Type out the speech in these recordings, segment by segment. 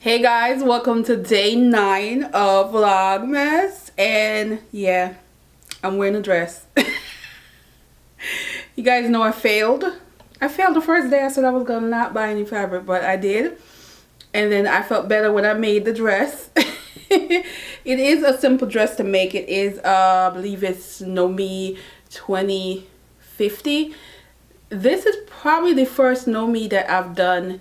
Hey guys, welcome to day 9 of Vlogmas, and yeah, I'm wearing a dress. You guys know I failed. I failed the first day. I said I was gonna not buy any fabric, but I did, and then I felt better when I made the dress. It is a simple dress to make. It is I believe it's Nomi 2050. This is probably the first Nomi that I've done,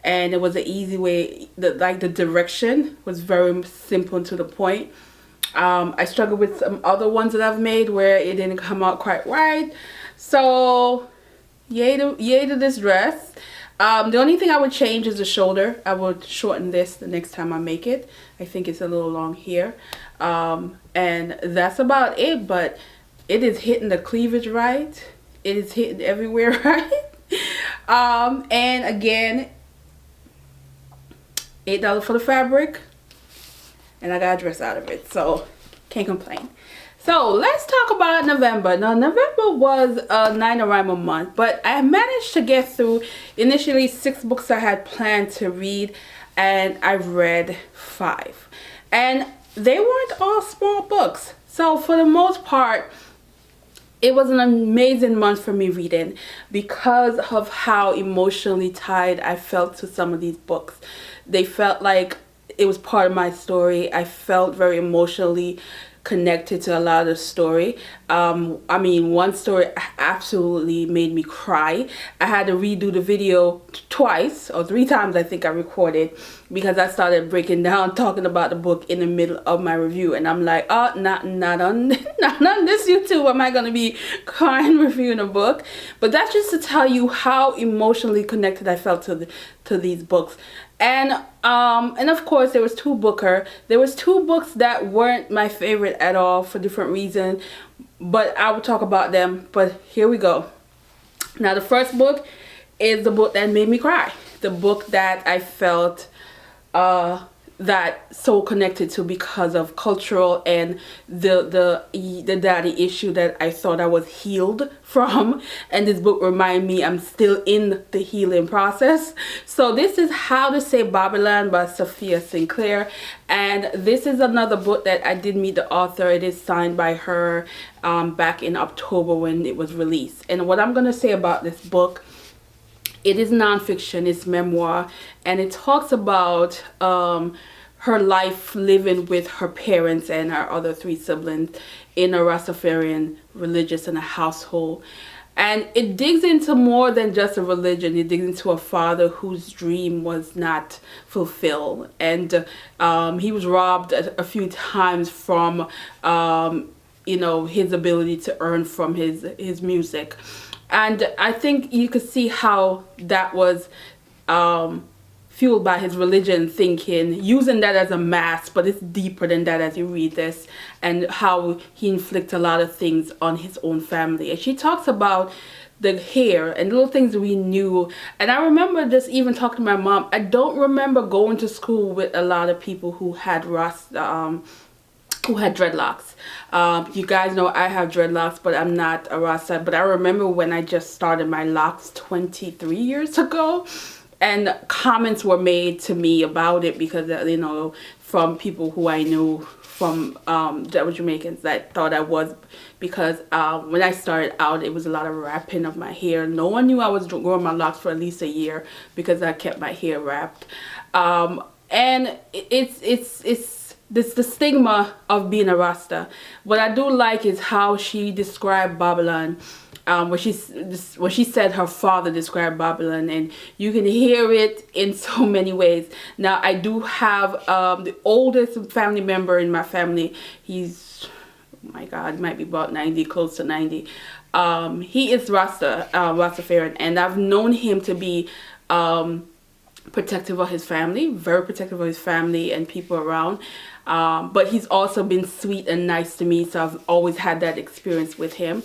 and it was an easy way. The direction was very simple and to the point. I struggled with some other ones that I've made where it didn't come out quite right. So yay to this dress. The only thing I would change is the shoulder. I would shorten this the next time I make it. I think it's a little long here. And that's about it, but it is hitting the cleavage right. It is hitting everywhere right. And again, $8 for the fabric, and I got a dress out of it, so can't complain. So let's talk about November. Now, November was a NaNoWriMo month, but I managed to get through initially 6 books I had planned to read, and I've read 5, and they weren't all small books. So for the most part, it was an amazing month for me reading because of how emotionally tied I felt to some of these books. They felt like it was part of my story. I felt very emotionally connected to a lot of the story. I mean, one story absolutely made me cry. I had to redo the video twice or 3 times, I think I recorded, because I started breaking down, talking about the book in the middle of my review, and I'm like, oh, not on not on this YouTube am I gonna be crying reviewing a book. But that's just to tell you how emotionally connected I felt to these books. And of course, there was 2 booker. There was 2 books that weren't my favorite at all for different reasons, but I will talk about them. But here we go. Now, the first book is the book that made me cry. The book that I felt that so connected to because of cultural and the daddy issue that I thought I was healed from, and this book reminded me I'm still in the healing process. So this is How to Save Babylon by Sophia Sinclair, and this is another book that I did meet the author. It is signed by her back in October when it was released. And what I'm gonna say about this book, it is nonfiction, it's memoir, and it talks about her life living with her parents and her other 3 siblings in a Rastafarian religious and a household. And it digs into more than just a religion. It digs into a father whose dream was not fulfilled, and he was robbed a few times from you know, his ability to earn from his music. And I think you could see how that was fueled by his religion thinking, using that as a mask, but it's deeper than that as you read this, and how he inflicts a lot of things on his own family. And she talks about the hair and little things we knew. And I remember just even talking to my mom, I don't remember going to school with a lot of people who had dreadlocks. You guys know I have dreadlocks, but I'm not a Rasta. But I remember when I just started my locks 23 years ago, and comments were made to me about it because, you know, from people who I knew from that were Jamaicans that thought I was, because when I started out, it was a lot of wrapping of my hair. No one knew I was growing my locks for at least a year because I kept my hair wrapped. And it's the stigma of being a Rasta. What I do like is how she described Babylon, what she said her father described Babylon, and you can hear it in so many ways. Now, I do have the oldest family member in my family. He's, oh my God, might be about 90, close to 90. He is Rastafarian, and I've known him to be protective of his family, very protective of his family and people around. But he's also been sweet and nice to me, so I've always had that experience with him.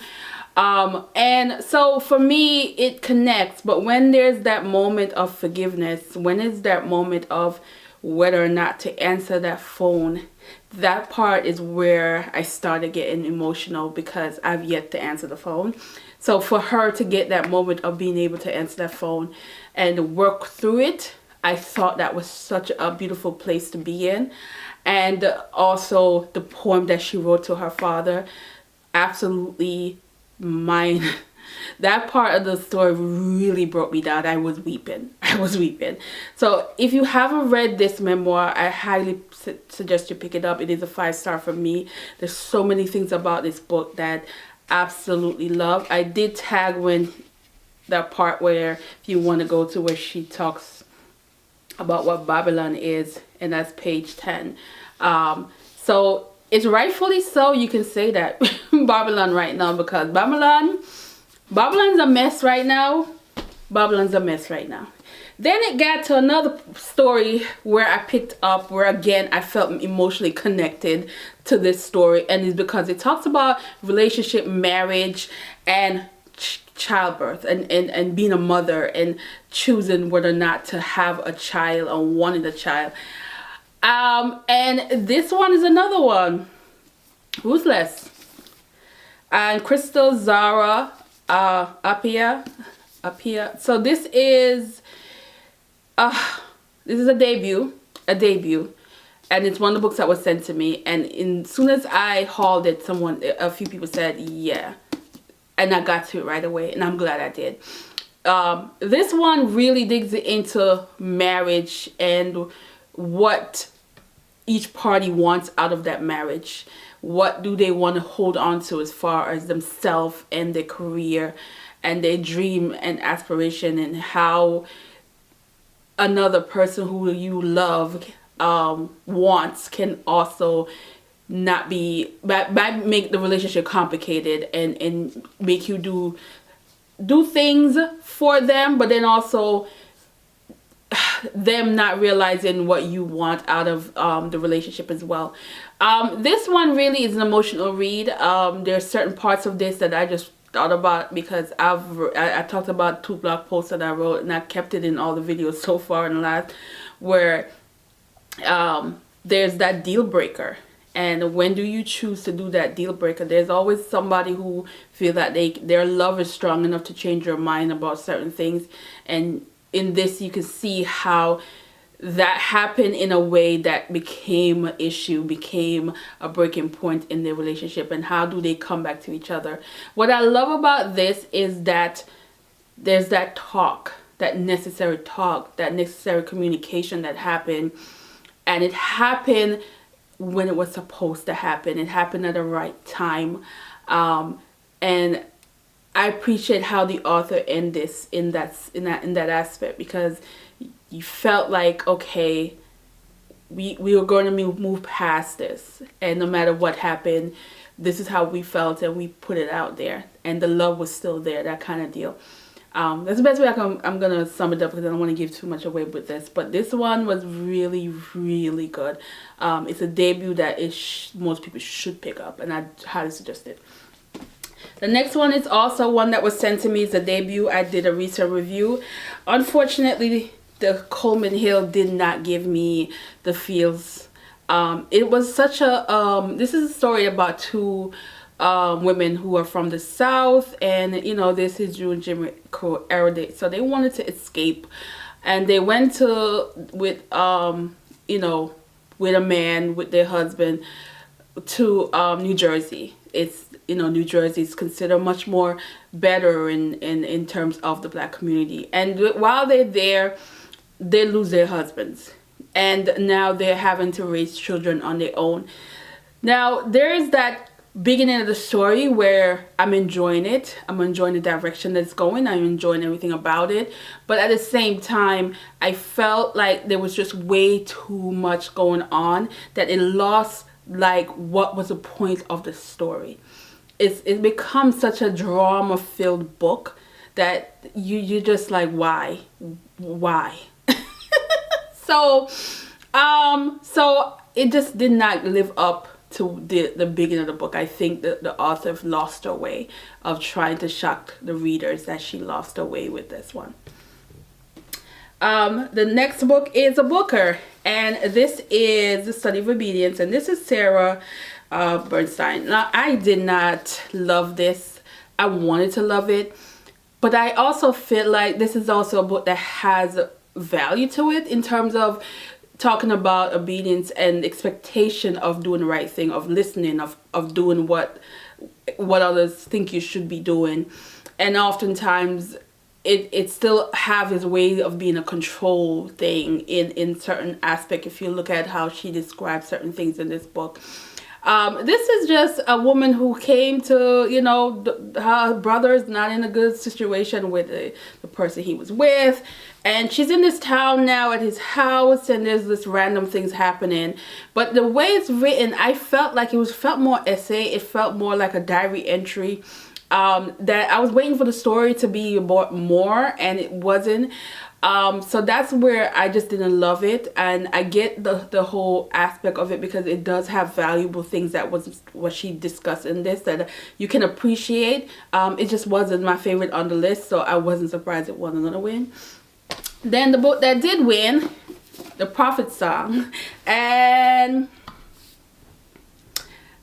And so for me, it connects. But when there's that moment of forgiveness, when it's that moment of whether or not to answer that phone, that part is where I started getting emotional, because I've yet to answer the phone. So for her to get that moment of being able to answer that phone and work through it, I thought that was such a beautiful place to be in. And also the poem that she wrote to her father, absolutely mine. That part of the story really broke me down. I was weeping. So if you haven't read this memoir, I highly suggest you pick it up. It is a 5-star for me. There's so many things about this book that absolutely love. I did tag when that part where, if you want to go to where she talks about what Babylon is, and that's page 10. So it's rightfully so, you can say that Babylon right now, because Babylon's a mess right now. Babylon's a mess right now. Then it got to another story where I picked up, where again I felt emotionally connected to this story, and it's because it talks about relationship, marriage, and childbirth, and being a mother, and choosing whether or not to have a child or wanting a child. And this one is another one. Ruthless. And Crystal Zara Apia. So this is a debut, and it's one of the books that was sent to me. And as soon as I hauled it, a few people said yeah, and I got to it right away, and I'm glad I did. This one really digs into marriage and what each party wants out of that marriage. What do they want to hold on to as far as themselves and their career and their dream and aspiration, and how another person who you love wants can also not be, make the relationship complicated and make you do things for them, but then also them not realizing what you want out of the relationship as well. This one really is an emotional read. There are certain parts of this that I just thought about, because I talked about 2 blog posts that I wrote, and I kept it in all the videos so far in the last, where there's that deal breaker. And when do you choose to do that deal breaker? There's always somebody who feel that their love is strong enough to change your mind about certain things. And in this, you can see how that happened in a way that became an issue, became a breaking point in their relationship, and how do they come back to each other. What I love about this is that there's that talk, that necessary communication that happened, and it happened when it was supposed to happen. It happened at the right time, and I appreciate how the author ended this in that aspect, because you felt like, okay, we were going to move past this, and no matter what happened, this is how we felt, and we put it out there, and the love was still there, that kind of deal. That's the best way I'm gonna sum it up, because I don't want to give too much away with this. But this one was really, really good. It's a debut that most people should pick up, and I highly suggest it. The next one is also one that was sent to me. It's a debut. I did a recent review. Unfortunately, the Coleman Hill did not give me the feels. It was such a this is a story about 2 women who are from the South, and you know, this is Jim Crow era, so they wanted to escape, and they went with a man, with their husband, to New Jersey. It's, you know, New Jersey is considered much more better in terms of the Black community, and while they're there, they lose their husbands, and now they're having to raise children on their own. Now there is that beginning of the story where I'm enjoying it. I'm enjoying the direction that's going. I'm enjoying everything about it. But at the same time, I felt like there was just way too much going on, that it lost like what was the point of the story. It's become such a drama-filled book that you're just like, why? So it just did not live up to the beginning of the book. I think that the author lost her way of trying to shock the readers, that she lost her way with this one. The next book is a booker, and this is The Study of Obedience, and this is Sarah Bernstein. Now, I did not love this. I wanted to love it, but I also feel like this is also a book that has value to it in terms of talking about obedience and expectation of doing the right thing, of listening, of doing what others think you should be doing. And oftentimes it still have its way of being a control thing in certain aspect, if you look at how she describes certain things in this book. This is just a woman who came to, you know, her brother is not in a good situation with the person he was with. And she's in this town now at his house, and there's this random things happening. But the way it's written, I felt like felt more essay. It felt more like a diary entry. That I was waiting for the story to be more, and it wasn't. So that's where I just didn't love it. And I get the whole aspect of it because it does have valuable things that was what she discussed in this that you can appreciate. It just wasn't my favorite on the list, so I wasn't surprised it wasn't gonna win. Then the book that did win, The Prophet Song, and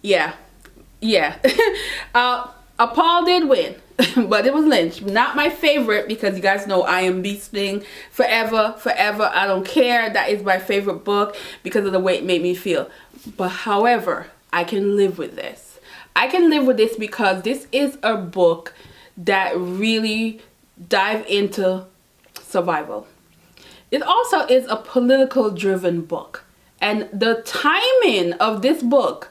yeah. Paul did win, but it was Lynch. Not my favorite, because you guys know I am beasting forever. I don't care. That is my favorite book because of the way it made me feel. But however, I can live with this. I can live with this because this is a book that really dive into survival. It also is a political driven book, and the timing of this book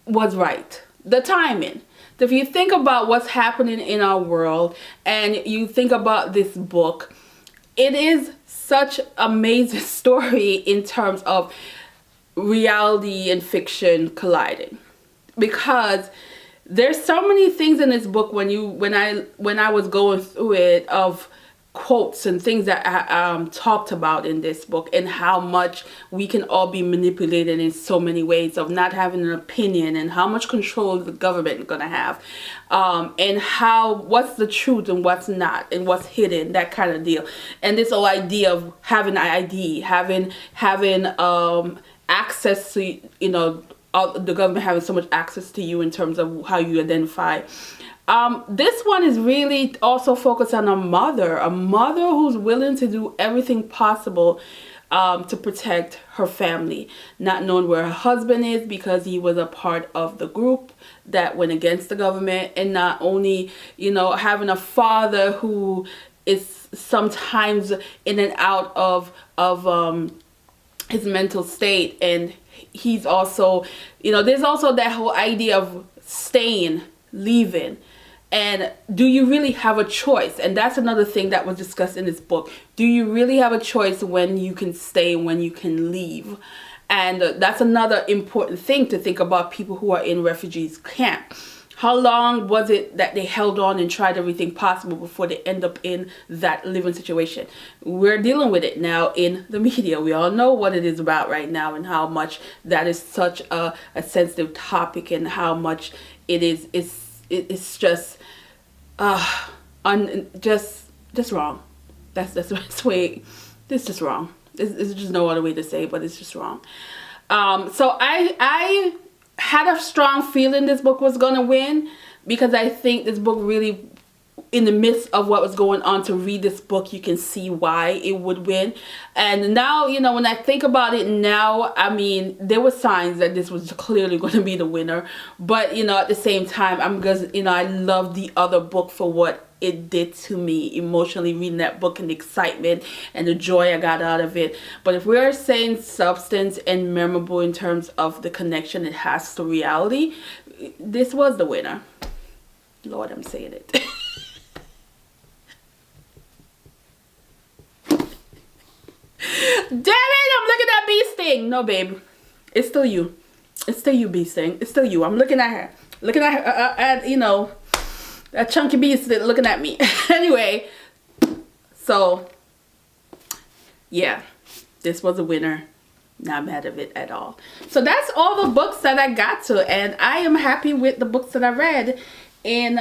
was right. The timing. So if you think about what's happening in our world and you think about this book, it is such an amazing story in terms of reality and fiction colliding, because there's so many things in this book when I was going through it of quotes and things that I talked about in this book, and how much we can all be manipulated in so many ways of not having an opinion, and how much control the government is going to have, and what's the truth and what's not, and what's hidden, that kind of deal. And this whole idea of having an ID, having access to, you know, the government having so much access to you in terms of how you identify. This one is really also focused on a mother who's willing to do everything possible to protect her family, not knowing where her husband is because he was a part of the group that went against the government, and not only, you know, having a father who is sometimes in and out of his mental state, and he's also, you know, there's also that whole idea of staying, leaving. And do you really have a choice? And that's another thing that was discussed in this book. Do you really have a choice when you can stay, when you can leave? And that's another important thing to think about people who are in refugees camp. How long was it that they held on and tried everything possible before they end up in that living situation? We're dealing with it now in the media. We all know what it is about right now, and how much that is such a sensitive topic, and how much it is it's just just wrong. That's the best way. It's just wrong. It's just no other way to say it, but it's just wrong. So I had a strong feeling this book was gonna win, because I think this book really, in the midst of what was going on, to read this book, you can see why it would win. And now, you know, when I think about it now, I mean, there were signs that this was clearly going to be the winner. But, you know, at the same time, I love the other book for what it did to me emotionally, reading that book, and the excitement and the joy I got out of it. But if we're saying substance and memorable in terms of the connection it has to reality, this was the winner. Lord, I'm saying it. Damn it, I'm looking at Bee Sting. No, babe. It's still you. It's still you, Bee Sting. It's still you. I'm looking at her. Looking at her, at, you know, that chunky bee is looking at me. Anyway, so, yeah. This was a winner. Not mad of it at all. So that's all the books that I got to. And I am happy with the books that I read. And,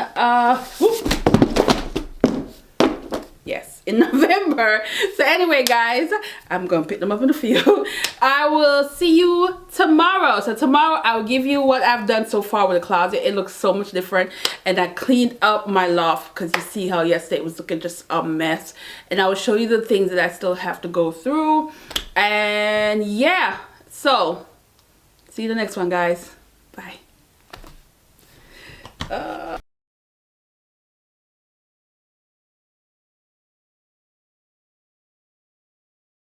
Yes, in November. So anyway, guys, I'm gonna pick them up in the field. I will see you tomorrow. So tomorrow I'll give you what I've done so far with the closet. It looks so much different, and I cleaned up my loft because you see how yesterday it was looking just a mess. And I will show you the things that I still have to go through. And yeah, so see you the next one, guys. Bye.